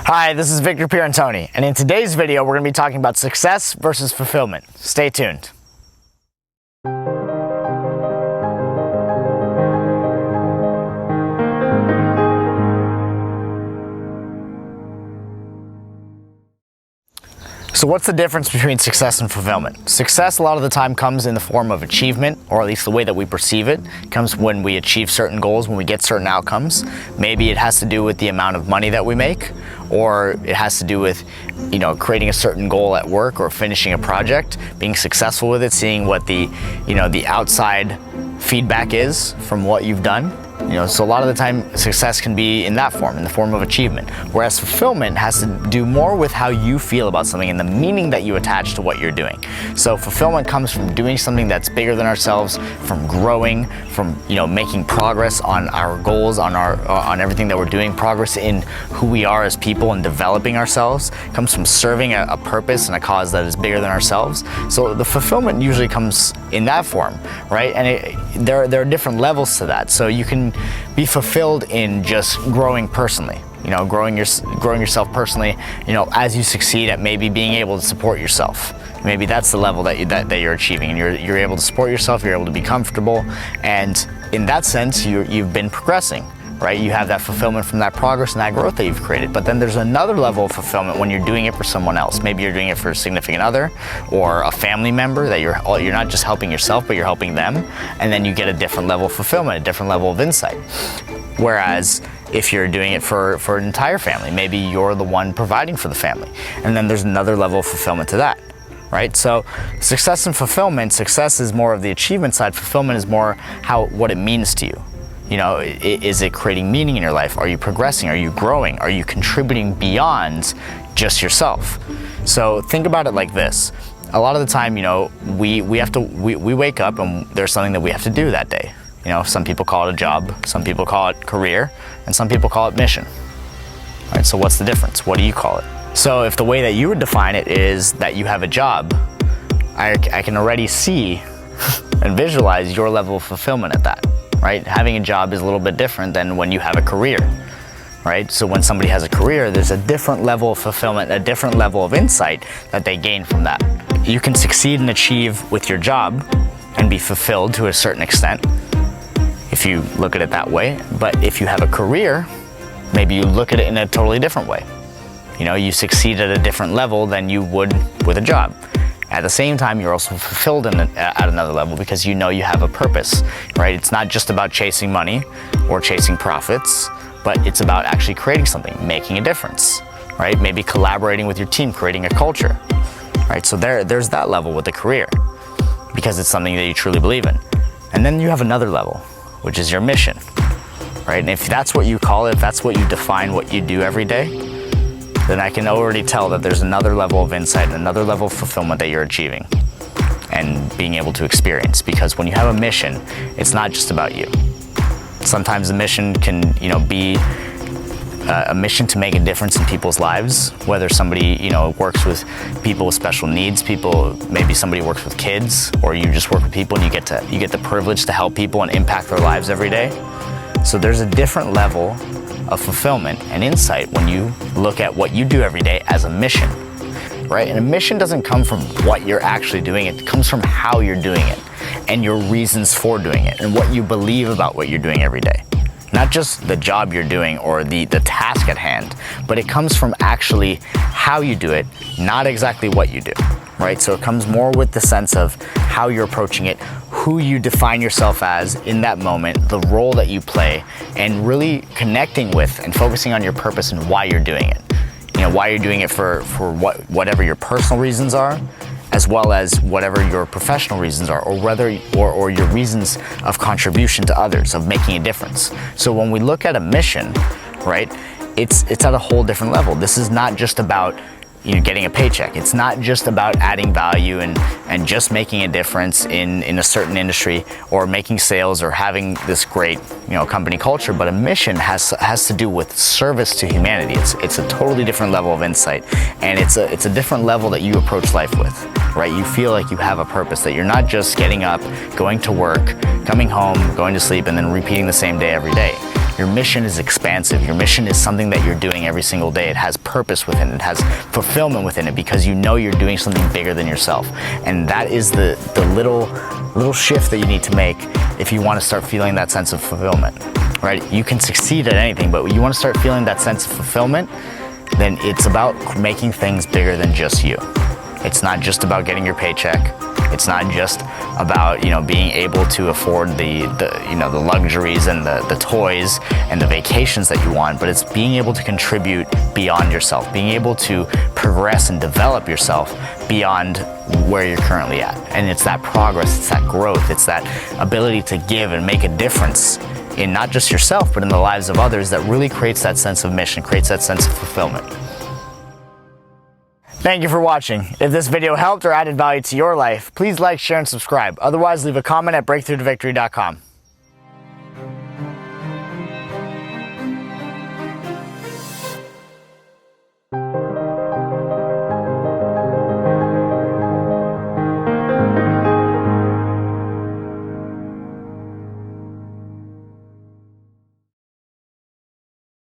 Hi, this is Victor Pierantoni, and in today's video we're going to be talking about success versus fulfillment. Stay tuned. So what's the difference between success and fulfillment? Success a lot of the time comes in the form of achievement, or at least the way that we perceive it. It comes when we achieve certain goals, when we get certain outcomes. Maybe it has to do with the amount of money that we make, or it has to do with, creating a certain goal at work or finishing a project, being successful with it, seeing what the outside feedback is from what you've done. So a lot of the time success can be in that form, in the form of achievement. Whereas fulfillment has to do more with how you feel about something and the meaning that you attach to what you're doing. So fulfillment comes from doing something that's bigger than ourselves, from growing, from making progress on our goals, on everything that we're doing, progress in who we are as people and developing ourselves. It comes from serving a purpose and a cause that is bigger than ourselves. So the fulfillment usually comes in that form, right? And there are different levels to that. So you can be fulfilled in just growing personally, growing yourself personally, as you succeed at maybe being able to support yourself. Maybe that's the level that you're achieving, and you're able to support yourself, you're able to be comfortable, and in that sense you've been progressing, right? You have that fulfillment from that progress and that growth that you've created. But then there's another level of fulfillment when you're doing it for someone else. Maybe you're doing it for a significant other or a family member, that you're not just helping yourself, but you're helping them. And then you get a different level of fulfillment, a different level of insight. Whereas if you're doing it for an entire family, maybe you're the one providing for the family. And then there's another level of fulfillment to that. Right? So success and fulfillment, success is more of the achievement side, fulfillment is more what it means to you. Is it creating meaning in your life? Are you progressing? Are you growing? Are you contributing beyond just yourself? So think about it like this. A lot of the time, we wake up and there's something that we have to do that day. Some people call it a job, some people call it career, and some people call it mission. All right, so what's the difference? What do you call it? So if the way that you would define it is that you have a job, I can already see and visualize your level of fulfillment at that. Right? Having a job is a little bit different than when you have a career, right? So when somebody has a career, there's a different level of fulfillment, a different level of insight that they gain from that. You can succeed and achieve with your job and be fulfilled to a certain extent if you look at it that way. But if you have a career, maybe you look at it in a totally different way. You succeed at a different level than you would with a job. At the same time, you're also fulfilled at another level because you have a purpose, right? It's not just about chasing money or chasing profits, but it's about actually creating something, making a difference, right? Maybe collaborating with your team, creating a culture, right? So there's that level with the career because it's something that you truly believe in. And then you have another level, which is your mission, right? And if that's what you call it, if that's what you define what you do every day, then I can already tell that there's another level of insight, another level of fulfillment that you're achieving and being able to experience. Because when you have a mission, it's not just about you. Sometimes the mission can, be a mission to make a difference in people's lives, whether somebody, works with people with special needs, maybe somebody works with kids, or you just work with people and you get the privilege to help people and impact their lives every day. So there's a different level of fulfillment and insight when you look at what you do every day as a mission, right? And a mission doesn't come from what you're actually doing, it comes from how you're doing it and your reasons for doing it and what you believe about what you're doing every day. Not just the job you're doing or the task at hand, but it comes from actually how you do it, not exactly what you do, right? So it comes more with the sense of how you're approaching it, who you define yourself as in that moment, the role that you play, and really connecting with and focusing on your purpose and why you're doing it. Why you're doing it for whatever your personal reasons are, as well as whatever your professional reasons are, or your reasons of contribution to others, of making a difference. So when we look at a mission, right, it's at a whole different level. This is not just about getting a paycheck. It's not just about adding value and just making a difference in a certain industry or making sales or having this great company culture, but a mission has to do with service to humanity. It's a totally different level of insight, and it's a different level that you approach life with, right? You feel like you have a purpose, that you're not just getting up, going to work, coming home, going to sleep, and then repeating the same day every day. Your mission is expansive. Your mission is something that you're doing every single day. It has purpose within it. It has fulfillment within it because you know you're doing something bigger than yourself. And that is the little shift that you need to make if you want to start feeling that sense of fulfillment, right? You can succeed at anything, but when you want to start feeling that sense of fulfillment, then it's about making things bigger than just you. It's not just about getting your paycheck. It's not just about, being able to afford the luxuries and the toys and the vacations that you want, but it's being able to contribute beyond yourself, being able to progress and develop yourself beyond where you're currently at. And it's that progress, it's that growth, it's that ability to give and make a difference in not just yourself, but in the lives of others that really creates that sense of mission, creates that sense of fulfillment. Thank you for watching. If this video helped or added value to your life, please like, share, and subscribe. Otherwise, leave a comment at breakthroughtovictory.com.